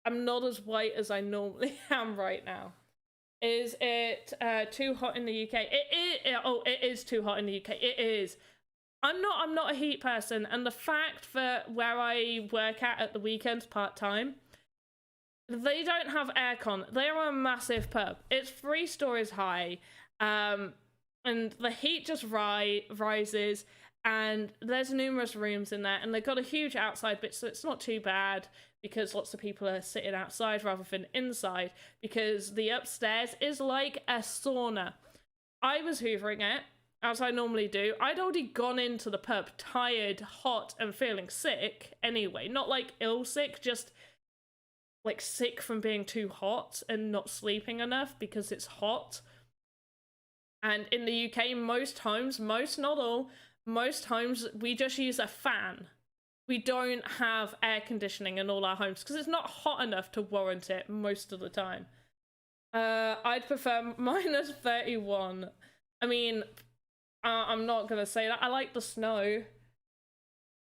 I'm not as white as I normally am right now. Is it too hot in the UK? It is too hot in the UK. It is. I'm not a heat person, and the fact that where I work at the weekends part-time, they don't have aircon. They are a massive pub. It's 3 stories high, and the heat just rises, and there's numerous rooms in there, and they've got a huge outside bit, so it's not too bad because lots of people are sitting outside rather than inside, because the upstairs is like a sauna. I was hoovering it, as I normally do. I'd already gone into the pub tired, hot, and feeling sick anyway. Not like ill sick, just like sick from being too hot and not sleeping enough because it's hot. And in the UK, most homes, not all, most homes, we just use a fan. We don't have air conditioning in all our homes because it's not hot enough to warrant it most of the time. I'd prefer minus 31. I mean, I'm not gonna say that. I like the snow.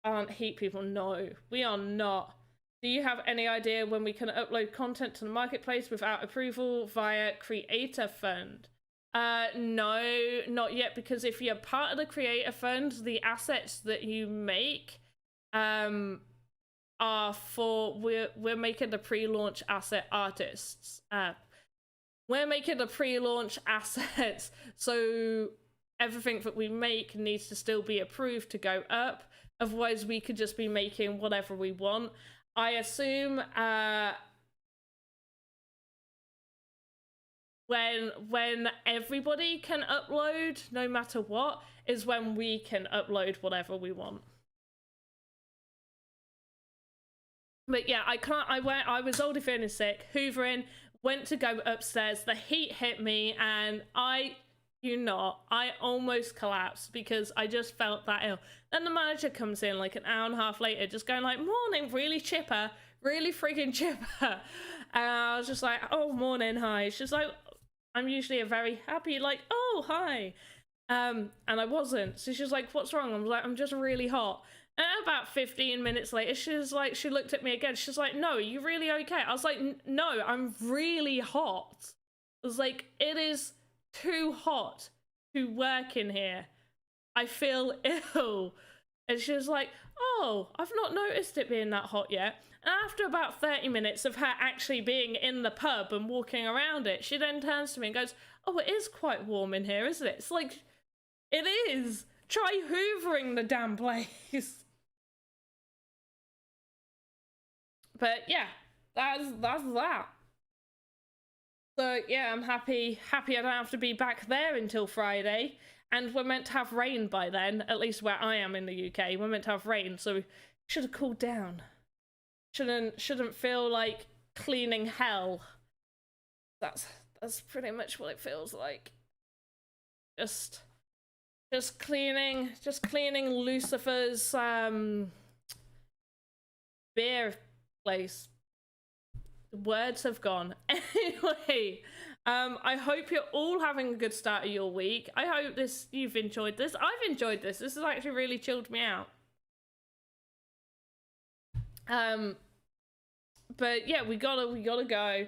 Aren't heat people? No, we are not. Do you have any idea when we can upload content to the marketplace without approval via Creator Fund? No, not yet, because if you're part of the Creator Fund, the assets that you make are for, we're making the pre-launch asset artists. We're making the pre-launch assets, so everything that we make needs to still be approved to go up. Otherwise, we could just be making whatever we want. I assume when everybody can upload, no matter what, is when we can upload whatever we want. But yeah, I was already feeling sick, hoovering, went to go upstairs, the heat hit me, and I almost collapsed because I just felt that ill. Then the manager comes in like an hour and a half later, just going like, morning, really chipper, really freaking chipper. And I was just like, oh, morning, hi. She's like, I'm usually a very happy, like, oh, hi. And I wasn't. So she's like, what's wrong? I was like, I'm just really hot. And about 15 minutes later, she looked at me again. She's like, no, are you really okay? I was like, no, I'm really hot. I was like, it is too hot to work in here. I feel ill. And she was like, oh, I've not noticed it being that hot yet. And after about 30 minutes of her actually being in the pub and walking around it, she then turns to me and goes, oh, it is quite warm in here, isn't it? It's like, it is. Try hoovering the damn place. But yeah, that's that. So yeah, I'm happy I don't have to be back there until Friday. And we're meant to have rain by then, at least where I am in the UK. We're meant to have rain, so we should have cooled down. Shouldn't feel like cleaning hell. That's pretty much what it feels like. Just cleaning Lucifer's beer place. The words have gone. Anyway, I hope you're all having a good start of your week. I hope you've enjoyed this. I've enjoyed this. This has actually really chilled me out. But yeah, we gotta go.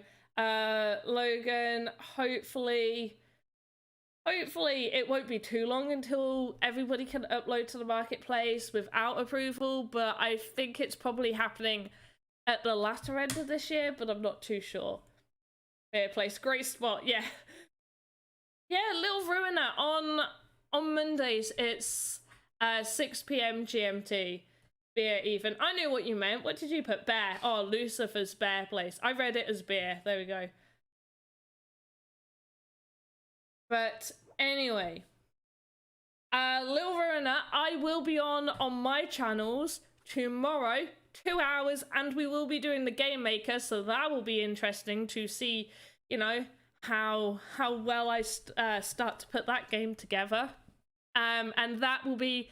Logan, hopefully it won't be too long until everybody can upload to the marketplace without approval, but I think it's probably happening at the latter end of this year, but I'm not too sure. Fair place, great spot, yeah. Yeah, Little Ruiner on Mondays, it's 6 PM GMT. Beer even. I knew what you meant. What did you put? Bear. Oh, Lucifer's bear place. I read it as beer. There we go. But anyway, little runner, I will be on my channels tomorrow, 2 hours, and we will be doing the game maker, so that will be interesting to see, you know, how well I start to put that game together. And that will be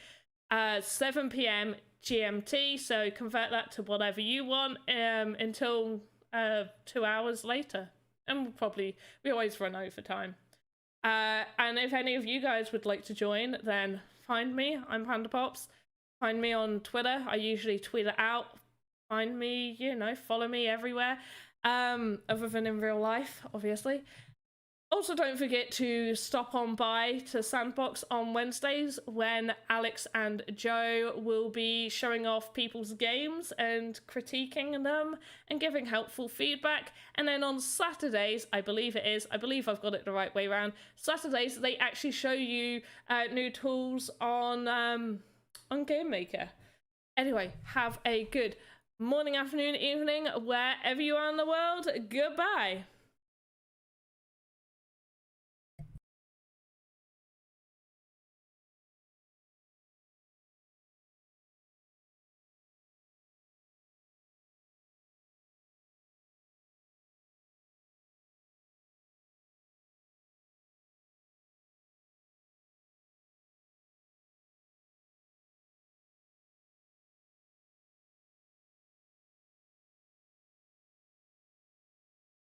7 p.m. GMT, so convert that to whatever you want until 2 hours later. And we always run over time. And if any of you guys would like to join, then find me. I'm Panda Pops. Find me on Twitter. I usually tweet it out. Find me, you know, follow me everywhere. Other than in real life, obviously. Also, don't forget to stop on by to Sandbox on Wednesdays when Alex and Joe will be showing off people's games and critiquing them and giving helpful feedback. And then on Saturdays, I believe I've got it the right way around. Saturdays, they actually show you new tools on Game Maker. Anyway, have a good morning, afternoon, evening, wherever you are in the world. Goodbye.